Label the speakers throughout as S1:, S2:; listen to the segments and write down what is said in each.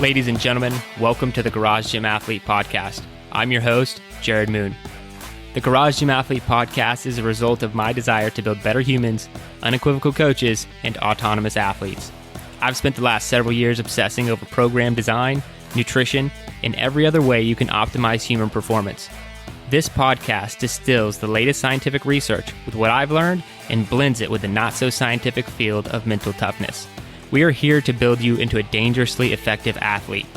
S1: Ladies and gentlemen, welcome to the Garage Gym Athlete Podcast. I'm your host, Jared Moon. The Garage Gym Athlete Podcast is a result of my desire to build better humans, unequivocal coaches, and autonomous athletes. I've spent the last several years obsessing over program design, nutrition, and every other way you can optimize human performance. This podcast distills the latest scientific research with what I've learned and blends it with the not-so-scientific field of mental toughness. We are here to build you into a dangerously effective athlete.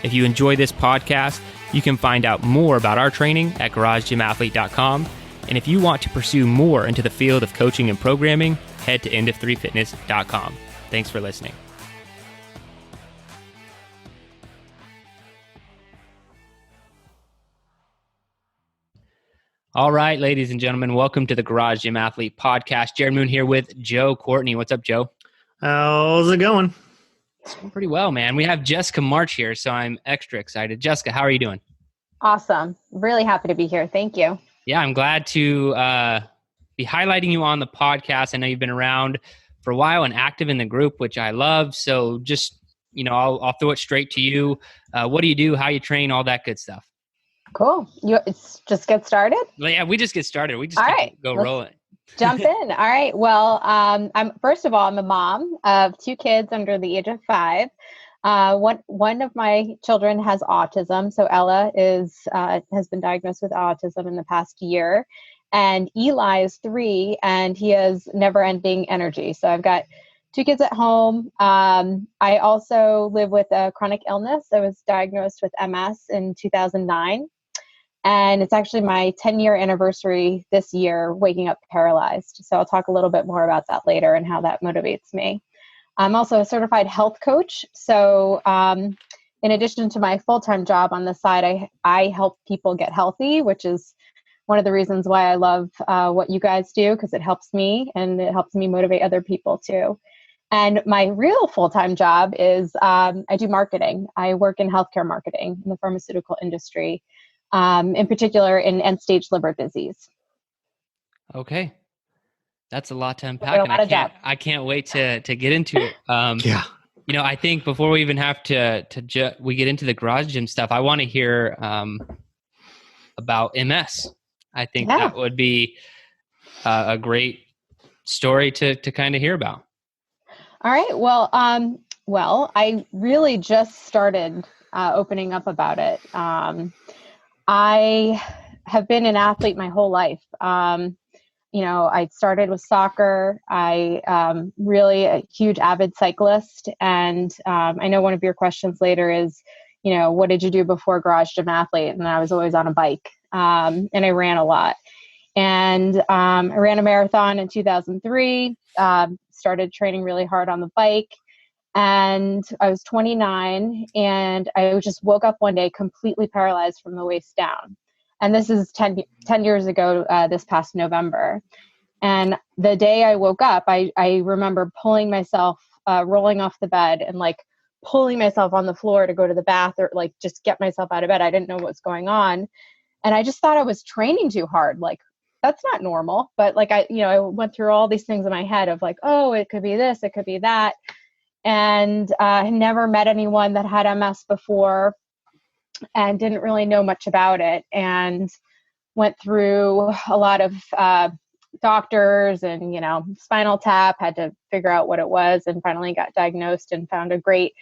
S1: If you enjoy this podcast, you can find out more about our training at garagegymathlete.com. And if you want to pursue more into the field of coaching and programming, head to endof3fitness.com. Thanks for listening. All right, ladies and gentlemen, welcome to the Garage Gym Athlete Podcast. Jared Moon here with Joe Courtney. What's up, Joe?
S2: How's it going?
S1: It's going pretty well, man. We have Jessica March here, so I'm extra excited. Jessica, how are you doing?
S3: Awesome. Really happy to be here. Thank you.
S1: Yeah, I'm glad to be highlighting you on the podcast. I know you've been around for a while and active in the group, which I love. So just, I'll throw it straight to you. What do you do? How you train? All that good stuff.
S3: Cool. It's just get started?
S1: Yeah, we just get started. We just go rolling.
S3: Jump in. All right. Well, I'm a mom of 2 kids under the age of 5. One of my children has autism. So Ella has been diagnosed with autism in the past year, and Eli is 3 and he has never ending energy. So I've got 2 kids at home. I also live with a chronic illness. I was diagnosed with MS in 2009. And it's actually my 10-year anniversary this year, waking up paralyzed. So I'll talk a little bit more about that later and how that motivates me. I'm also a certified health coach. So in addition to my full-time job on the side, I help people get healthy, which is one of the reasons why I love what you guys do, because it helps me and it helps me motivate other people too. And my real full-time job is I do marketing. I work in healthcare marketing in the pharmaceutical industry. In particular in end-stage liver disease.
S1: Okay. That's a lot to unpack, and I can't wait to get into it.
S2: Yeah.
S1: I think before we even have we get into the garage gym stuff, I want to hear about MS. I think that would be a great story to kind of hear about.
S3: All right. Well, I really just started opening up about it. I have been an athlete my whole life. I started with soccer. I really a huge avid cyclist. And I know one of your questions later is, what did you do before Garage Gym Athlete? And I was always on a bike. And I ran a lot. And I ran a marathon in 2003, started training really hard on the bike. And I was 29 and I just woke up one day completely paralyzed from the waist down. And this is 10 years ago, this past November. And the day I woke up, I remember pulling myself, rolling off the bed and pulling myself on the floor to go to the bath or just get myself out of bed. I didn't know what was going on. And I just thought I was training too hard. That's not normal. But I went through all these things in my head of oh, it could be this, it could be that. And I had never met anyone that had MS before and didn't really know much about it, and went through a lot of doctors and, Spinal Tap, had to figure out what it was, and finally got diagnosed and found a great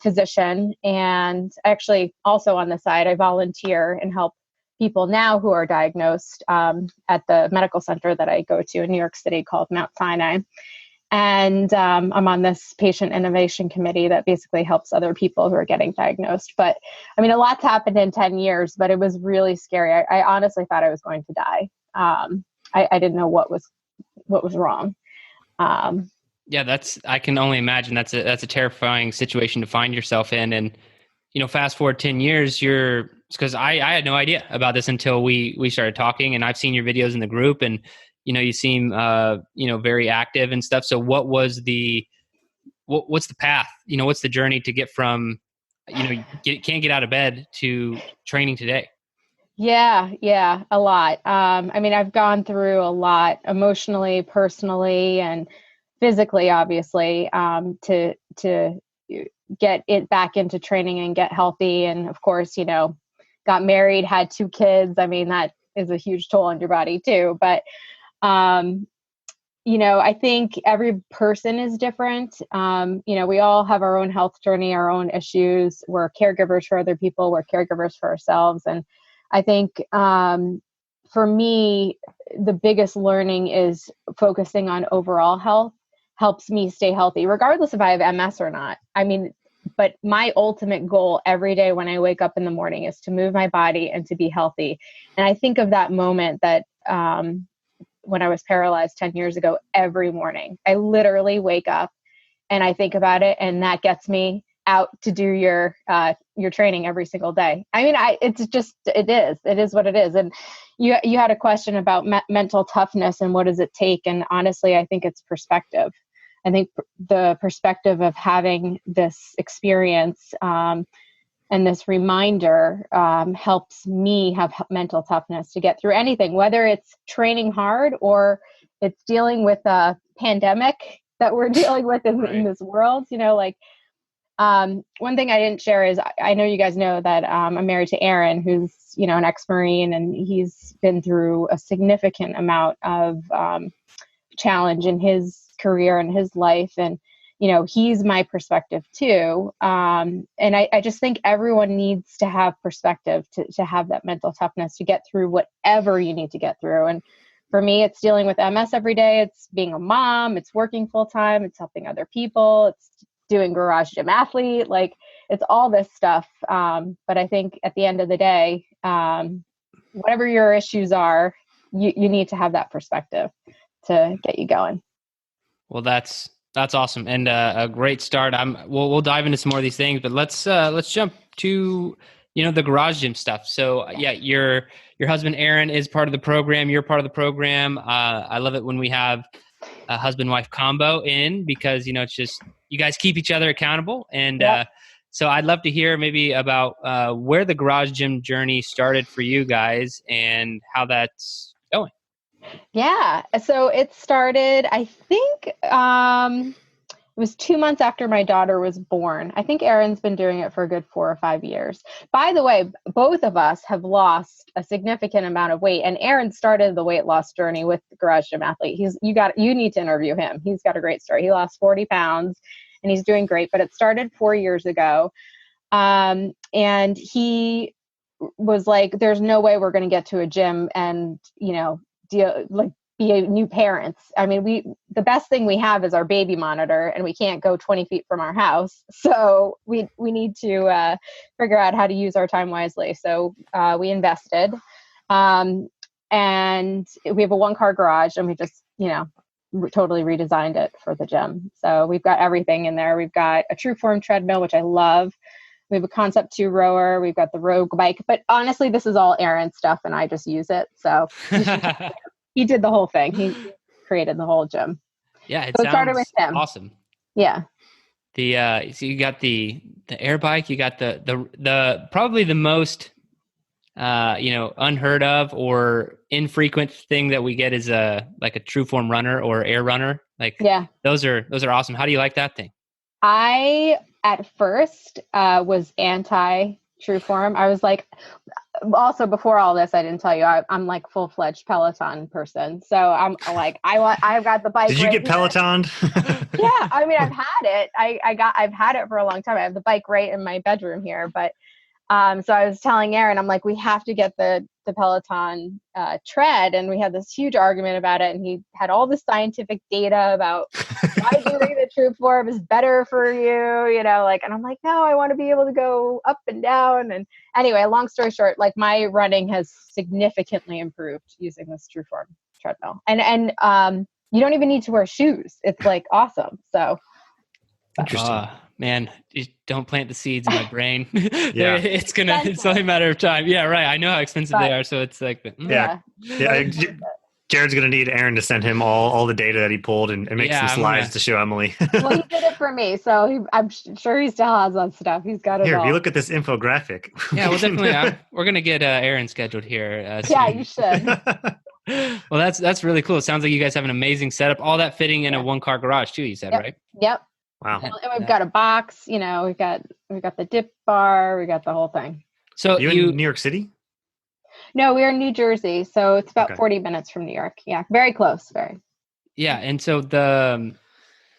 S3: physician. And actually also on the side, I volunteer and help people now who are diagnosed at the medical center that I go to in New York City called Mount Sinai. And I'm on this patient innovation committee that basically helps other people who are getting diagnosed. But a lot's happened in 10 years, but it was really scary. I honestly thought I was going to die. I didn't know what was wrong.
S1: Yeah, I can only imagine that's a terrifying situation to find yourself in. And, fast forward 10 years, because I had no idea about this until we started talking, and I've seen your videos in the group, and you seem, very active and stuff. So what's the path? What's the journey to get from, can't get out of bed to training today?
S3: Yeah, a lot. I've gone through a lot emotionally, personally, and physically, obviously, to get it back into training and get healthy. And of course, got married, had 2 kids. I mean, that is a huge toll on your body too. But, I think every person is different. We all have our own health journey, our own issues. We're caregivers for other people. We're caregivers for ourselves. And I think, for me, the biggest learning is focusing on overall health helps me stay healthy, regardless if I have MS or not. I mean, but my ultimate goal every day when I wake up in the morning is to move my body and to be healthy. And I think of that moment that when I was paralyzed 10 years ago, every morning, I literally wake up and I think about it, and that gets me out to do your training every single day. I mean, it is what it is. And you had a question about mental toughness and what does it take? And honestly, I think it's perspective. I think the perspective of having this experience and this reminder helps me have mental toughness to get through anything, whether it's training hard or it's dealing with a pandemic that we're dealing with in this world. One thing I didn't share is I know you guys know that I'm married to Aaron, who's, an ex-Marine, and he's been through a significant amount of challenge in his career and his life. And, he's my perspective too. And I just think everyone needs to have perspective to have that mental toughness to get through whatever you need to get through. And for me, it's dealing with MS every day. It's being a mom. It's working full time. It's helping other people. It's doing Garage Gym Athlete. Like, it's all this stuff. But I think at the end of the day, whatever your issues are, you need to have that perspective to get you going.
S1: Well, that's awesome, and a great start. We'll dive into some more of these things, but let's jump to the garage gym stuff. So yeah, your husband Aaron is part of the program. You're part of the program. I love it when we have a husband-wife combo in, because it's just you guys keep each other accountable. And so I'd love to hear maybe about where the garage gym journey started for you guys and how that's going.
S3: Yeah. So it started, I think, it was 2 months after my daughter was born. I think Aaron's been doing it for a good 4 or 5 years. By the way, both of us have lost a significant amount of weight, and Aaron started the weight loss journey with Garage Gym Athlete. You need to interview him. He's got a great story. He lost 40 pounds and he's doing great, but it started 4 years ago. And he was like, there's no way we're going to get to a gym and, be a new parents. I mean, the best thing we have is our baby monitor, and we can't go 20 feet from our house. So we need to figure out how to use our time wisely. So we invested, and we have a 1-car garage, and we just, totally redesigned it for the gym. So we've got everything in there. We've got a Trueform treadmill, which I love. We have a Concept 2 rower. We've got the Rogue bike. But honestly, this is all Aaron's stuff, and I just use it. So he did the whole thing. He created the whole gym.
S1: Yeah, it
S3: started with him.
S1: Awesome.
S3: Yeah.
S1: So you got the air bike. You got the probably the most unheard of or infrequent thing that we get is like a Trueform runner or air runner. Like, yeah, those are awesome. How do you like that thing?
S3: I at first was anti Trueform. I was like, also before all this, I didn't tell you, I'm like full-fledged Peloton person. So I'm like, I've got the bike.
S2: Did you get Pelotoned?
S3: Yeah. I mean, I've had it. I've had it for a long time. I have the bike right in my bedroom here, but so I was telling Aaron, I'm like, we have to get the Peloton tread. And we had this huge argument about it. And he had all the scientific data about why doing the Trueform is better for you, and I'm like, no, I want to be able to go up and down. And anyway, long story short, like my running has significantly improved using this Trueform treadmill. And you don't even need to wear shoes. It's like awesome. So.
S1: Interesting. Man, you don't plant the seeds in my brain.
S2: Yeah.
S1: It's only a matter of time. Yeah, right. I know how expensive they are. So it's like,
S2: yeah. Jared's going to need Aaron to send him all the data that he pulled and make some slides to show Emily.
S3: Well, he did it for me. So I'm sure he still has that stuff. He's got it
S2: here,
S3: all.
S2: If you look at this infographic.
S1: Yeah, well, definitely. We're going to get Aaron scheduled here.
S3: Yeah, you should.
S1: Well, that's really cool. It sounds like you guys have an amazing setup. All that fitting in a 1-car garage too, you said, right?
S3: Yep.
S2: Wow.
S3: And we've got a box, we got the dip bar, we got the whole thing.
S2: So you in New York City?
S3: No, we're in New Jersey. So it's about 40 minutes from New York. Yeah. Very close. Very.
S1: Yeah. And so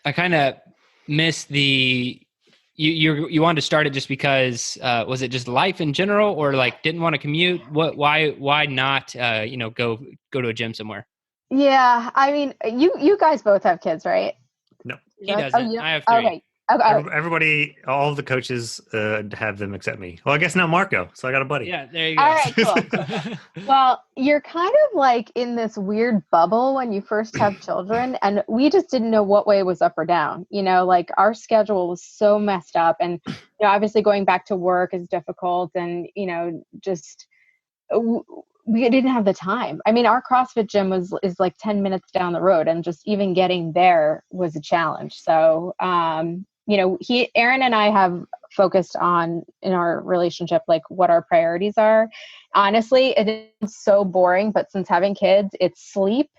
S1: I kind of missed you wanted to start it just because, was it just life in general or like didn't want to commute? Why not, go to a gym somewhere?
S3: Yeah. I mean, you guys both have kids, right?
S2: No.
S1: He doesn't. I have 3.
S3: Okay.
S2: Everybody, all the coaches have them except me. Well, I guess not Marco. So I got a buddy.
S1: Yeah, there you go.
S3: All right, cool. Well, you're kind of like in this weird bubble when you first have children. And we just didn't know what way was up or down. Like our schedule was so messed up. And, obviously going back to work is difficult. And, just we didn't have the time. I mean, our CrossFit gym is like 10 minutes down the road. And just even getting there was a challenge. So, Aaron and I have focused on in our relationship, like what our priorities are. Honestly, it is so boring, but since having kids, it's sleep,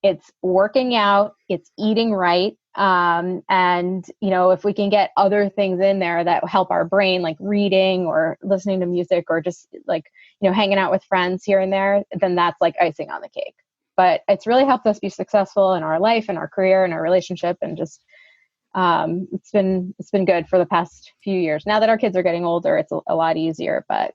S3: it's working out, it's eating right. And, if we can get other things in there that help our brain, like reading or listening to music or just like, hanging out with friends here and there, then that's like icing on the cake. But it's really helped us be successful in our life and our career and our relationship and just, it's been good for the past few years. Now that our kids are getting older, it's a lot easier, but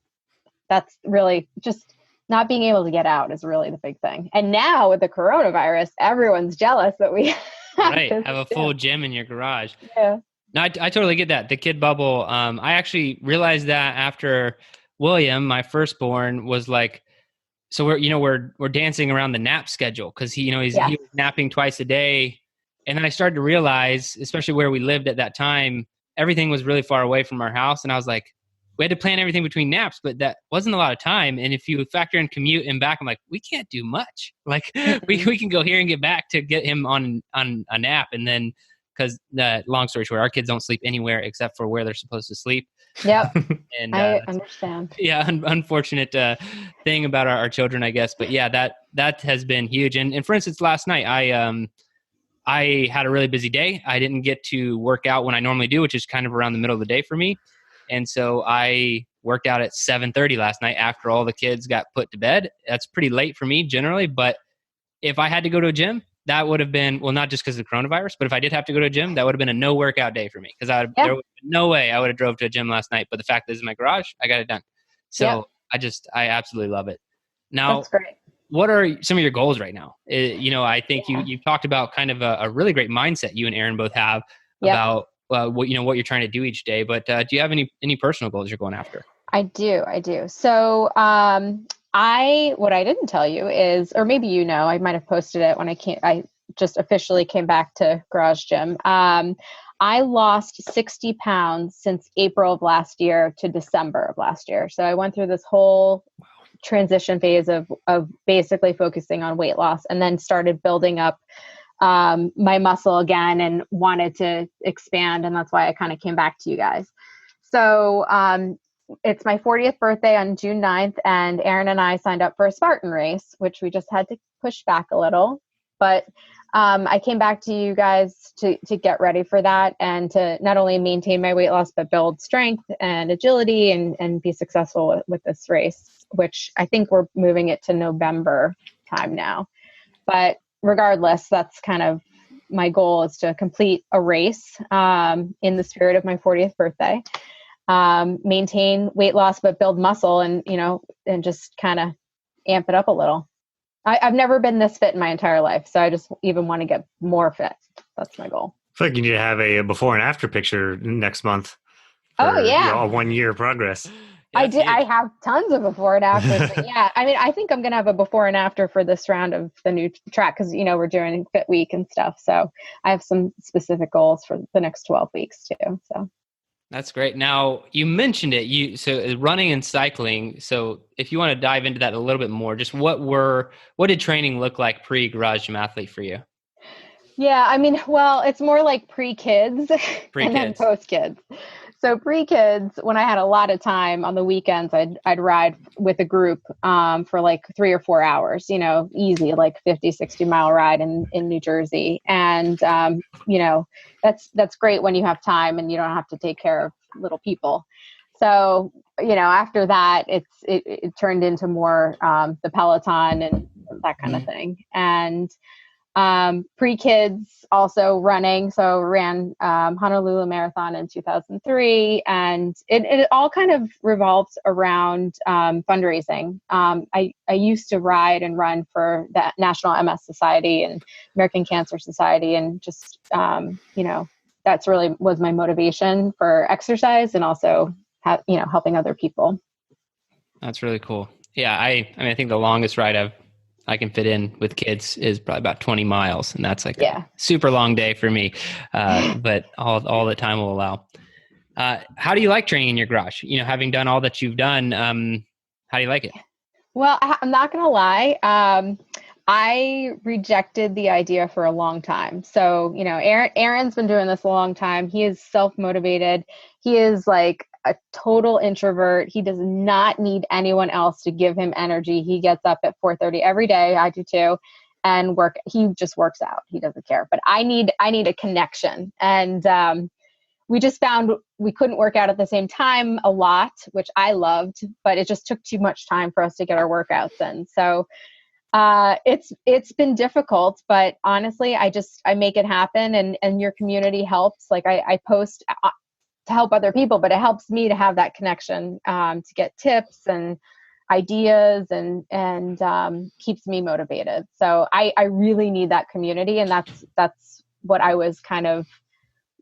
S3: that's really just not being able to get out is really the big thing. And now with the coronavirus, everyone's jealous that we
S1: have a full gym in your garage.
S3: Yeah.
S1: No, I totally get that. The kid bubble. I actually realized that after William, my firstborn, was like, so we're dancing around the nap schedule because he was napping twice a day. And then I started to realize, especially where we lived at that time, everything was really far away from our house. And I was like, we had to plan everything between naps, but that wasn't a lot of time. And if you factor in commute and back, I'm like, we can't do much. Like we can go here and get back to get him on a nap. And then, because long story short, our kids don't sleep anywhere except for where they're supposed to sleep.
S3: Yep.
S1: And
S3: I understand.
S1: Yeah. Unfortunate thing about our children, I guess. But yeah, that has been huge. And for instance, last night, I had a really busy day. I didn't get to work out when I normally do, which is kind of around the middle of the day for me. And so I worked out at 7:30 last night after all the kids got put to bed. That's pretty late for me generally. But if I had to go to a gym, that would have been, well, not just because of the coronavirus, but if I did have to go to a gym, that would have been a no workout day for me. Because there was no way I would have drove to a gym last night. But the fact is in my garage, I got it done. So I absolutely love it. Now,
S3: that's great.
S1: What are some of your goals right now? I think you've talked about kind of a really great mindset you and Aaron both have about what you're trying to do each day. But do you have any personal goals you're going after?
S3: I do. So what I didn't tell you is, or maybe I might have posted it when I just officially came back to Garage Gym. I lost 60 pounds since April of last year to December of last year. So I went through this whole transition phase of basically focusing on weight loss, and then started building up my muscle again and wanted to expand. And that's why I kind of came back to you guys. So it's my 40th birthday on June 9th, and Aaron and I signed up for a Spartan race, which we just had to push back a little. But I came back to you guys to get ready for that and to not only maintain my weight loss, but build strength and agility and be successful with this race, which I think we're moving it to November time now. But regardless, that's kind of my goal, is to complete a race in the spirit of my 40th birthday, maintain weight loss, but build muscle and just kind of amp it up a little. I've never been this fit in my entire life, so I just even want to get more fit. That's my goal.
S2: I feel like you need to have a before and after picture next month.
S3: For, a
S2: 1 year progress.
S3: I did. I have tons of before and after. But I mean, I think I'm going to have a before and after for this round of the new track because, we're doing Fit Week and stuff. So I have some specific goals for the next 12 weeks too. So.
S1: That's great. Now you mentioned it. So running and cycling. So if you want to dive into that a little bit more, just what did training look like pre-Garage Gym Athlete for you?
S3: Yeah, I mean, well, it's more like pre-kids and then post-kids. So pre-kids, when I had a lot of time on the weekends, I'd ride with a group for like 3 or 4 hours, easy, like 50, 60-mile ride in New Jersey. And, that's great when you have time and you don't have to take care of little people. So, after that, it turned into more the Peloton and that kind of thing. And pre-kids also running. So ran Honolulu Marathon in 2003. And it all kind of revolves around fundraising. I used to ride and run for the National MS Society and American Cancer Society. And just, that's really was my motivation for exercise and also, helping other people.
S1: That's really cool. Yeah. I think the longest ride I can fit in with kids is probably about 20 miles. And that's like a super long day for me. But all the time will allow. How do you like training in your garage? Having done all that you've done, how do you like it?
S3: Well, I'm not going to lie. I rejected the idea for a long time. So, Aaron's been doing this a long time. He is self-motivated. He is like a total introvert. He does not need anyone else to give him energy. He gets up at 4:30 every day. I do too. And he just works out. He doesn't care. But I need a connection. And we just found we couldn't work out at the same time a lot, which I loved, but it just took too much time for us to get our workouts in. So it's been difficult, but honestly, I make it happen, and your community helps. Like I post to help other people, but it helps me to have that connection, to get tips and ideas and keeps me motivated. So I really need that community. And that's what I was kind of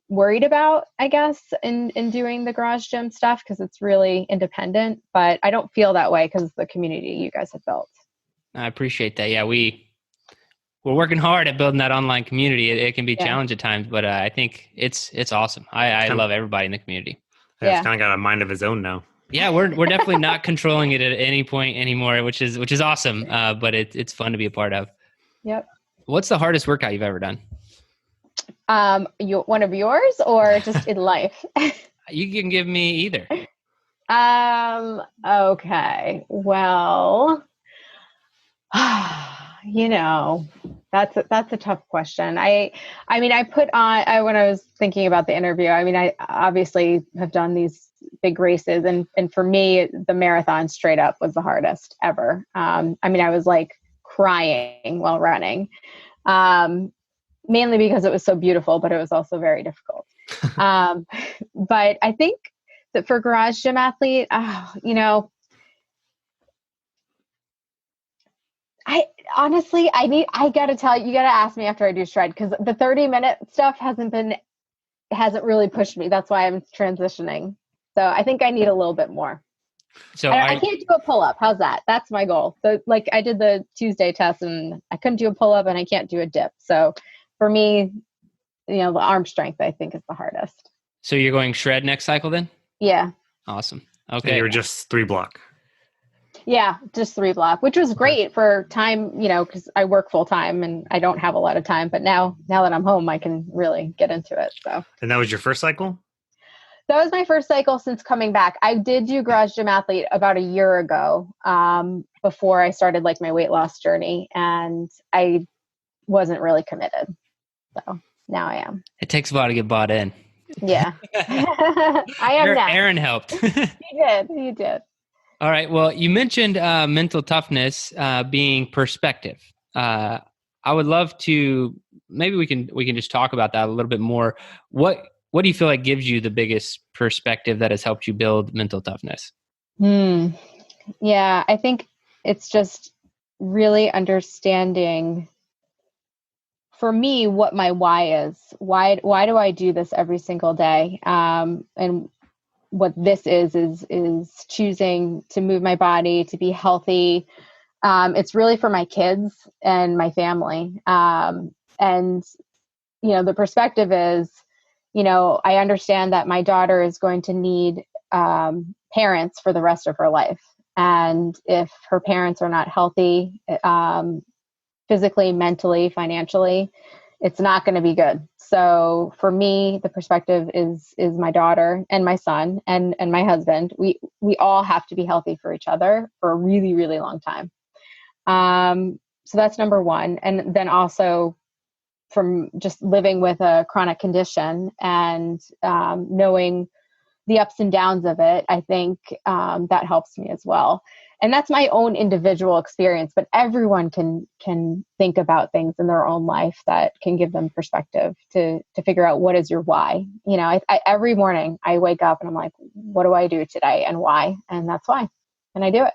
S3: worried about, I guess, in doing the garage gym stuff, because it's really independent, but I don't feel that way because of the community you guys have built.
S1: I appreciate that. Yeah, we're working hard at building that online community. It can be challenging at times, but I think it's awesome. I love everybody in the community.
S2: Yeah, it's kind of got a mind of his own now.
S1: Yeah, we're definitely not controlling it at any point anymore, which is awesome. But it's fun to be a part of.
S3: Yep.
S1: What's the hardest workout you've ever done?
S3: One of yours or just in life?
S1: You can give me either.
S3: Okay. Well, that's a tough question. I put on, when I was thinking about the interview, I obviously have done these big races, and for me, the marathon straight up was the hardest ever. I was like crying while running, mainly because it was so beautiful, but it was also very difficult. But I think that for Garage Gym Athlete, I got to tell you, you got to ask me after I do Shred, because the 30-minute stuff hasn't really pushed me. That's why I'm transitioning. So I think I need a little bit more. So I can't do a pull-up. How's that? That's my goal. So like I did the Tuesday test and I couldn't do a pull-up and I can't do a dip. So for me, the arm strength, I think, is the hardest.
S1: So you're going Shred next cycle then?
S3: Yeah.
S1: Awesome. Okay.
S2: And you were just 3 block.
S3: Yeah, just 3 block, which was great for time, because I work full time and I don't have a lot of time. But now that I'm home, I can really get into it. So.
S2: And that was your first cycle?
S3: That was my first cycle since coming back. I did do Garage Gym Athlete about a year ago, before I started like my weight loss journey, and I wasn't really committed. So now I am.
S1: It takes a while to get bought in.
S3: Yeah. I am now.
S1: Aaron helped.
S3: He did.
S1: All right. Well, you mentioned mental toughness being perspective. I would love to, maybe we can just talk about that a little bit more. What do you feel like gives you the biggest perspective that has helped you build mental toughness?
S3: Yeah, I think it's just really understanding, for me, what my why is. Why do I do this every single day? And what this is choosing to move my body, to be healthy. It's really for my kids and my family. And, the perspective is, I understand that my daughter is going to need parents for the rest of her life. And if her parents are not healthy, physically, mentally, financially, it's not going to be good. So for me, the perspective is my daughter and my son and my husband. We all have to be healthy for each other for a really, really long time. So that's number one. And then also from just living with a chronic condition and knowing the ups and downs of it, I think that helps me as well. And that's my own individual experience, but everyone can think about things in their own life that can give them perspective to figure out what is your why. You know, I every morning I wake up and I'm like, what do I do today and why? And that's why. And I do it.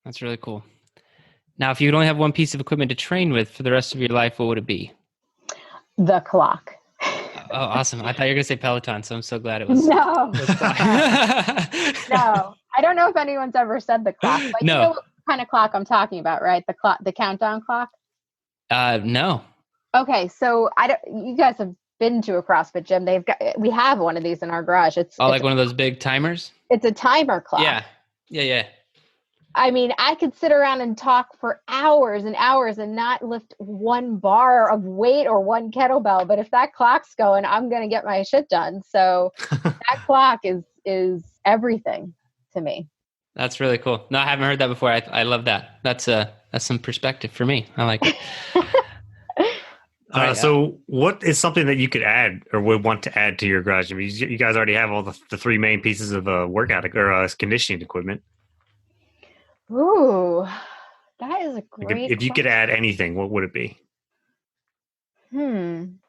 S1: That's really cool. Now, if you could only have one piece of equipment to train with for the rest of your life, what would it be?
S3: The clock.
S1: Oh, awesome. I thought you were going to say Peloton, so I'm so glad it was.
S3: No. No. I don't know if anyone's ever said the clock. But
S1: no.
S3: You know what kind of clock I'm talking about, right? The clock, the countdown clock?
S1: No.
S3: Okay, so you guys have been to a CrossFit gym. We have one of these in our garage. It's
S1: like one of those big timers?
S3: It's a timer clock.
S1: Yeah.
S3: I mean, I could sit around and talk for hours and hours and not lift one bar of weight or one kettlebell. But if that clock's going, I'm going to get my shit done. So that clock is everything to me.
S1: That's really cool. No, I haven't heard that before. I love that. That's some perspective for me. I like it.
S2: So what is something that you could add or would want to add to your garage? I mean, you guys already have all the three main pieces of workout or conditioning equipment.
S3: Ooh, that is a great
S2: If you could add anything, what would it be? And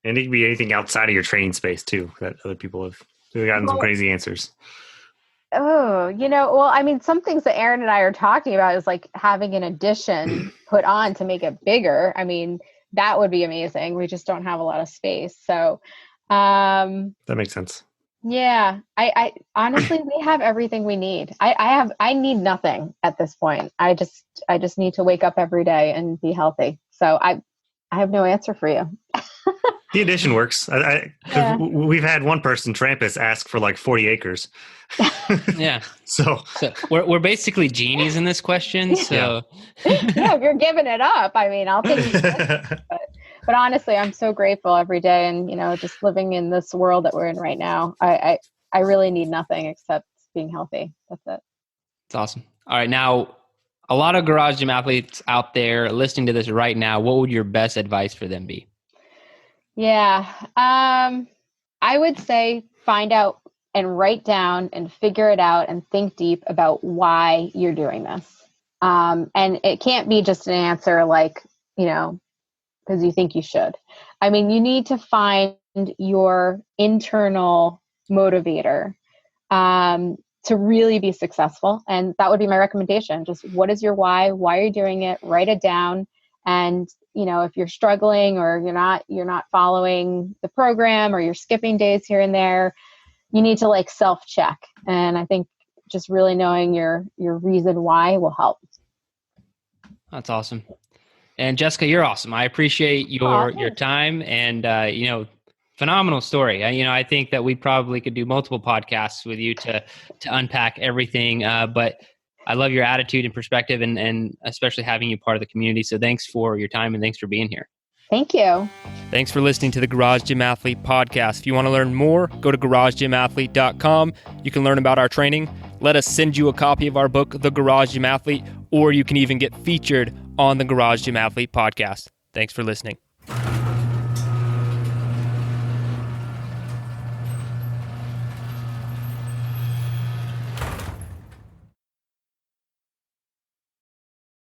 S2: it could be anything outside of your training space too, that other people have gotten some crazy answers.
S3: Oh, well, I mean, some things that Aaron and I are talking about is like having an addition put on to make it bigger. I mean, that would be amazing. We just don't have a lot of space. So,
S2: that makes sense.
S3: Yeah, I honestly, we have everything we need. I need nothing at this point. I just need to wake up every day and be healthy. So I have no answer for you.
S2: The addition works. We've had one person, Trampus, ask for like 40 acres.
S1: Yeah.
S2: So
S1: we're basically genies in this question. So
S3: yeah, if you're giving it up, I mean, I'll take it. But honestly, I'm so grateful every day, and just living in this world that we're in right now. I really need nothing except being healthy. That's it.
S1: That's awesome. All right, now a lot of garage gym athletes out there listening to this right now. What would your best advice for them be?
S3: Yeah, I would say find out and write down and figure it out and think deep about why you're doing this. And it can't be just an answer like because you think you should. I mean, you need to find your internal motivator to really be successful. And that would be my recommendation. Just what is your why? Why are you doing it? Write it down. And, if you're struggling or you're not following the program or you're skipping days here and there, you need to self-check. And I think just really knowing your reason why will help.
S1: That's awesome. And Jessica, you're awesome. I appreciate your time and, phenomenal story. I think that we probably could do multiple podcasts with you to unpack everything. But I love your attitude and perspective and especially having you part of the community. So thanks for your time and thanks for being here.
S3: Thank you.
S1: Thanks for listening to the Garage Gym Athlete podcast. If you want to learn more, go to garagegymathlete.com. You can learn about our training. Let us send you a copy of our book, The Garage Gym Athlete, or you can even get featured on the Garage Gym Athlete podcast. Thanks for listening.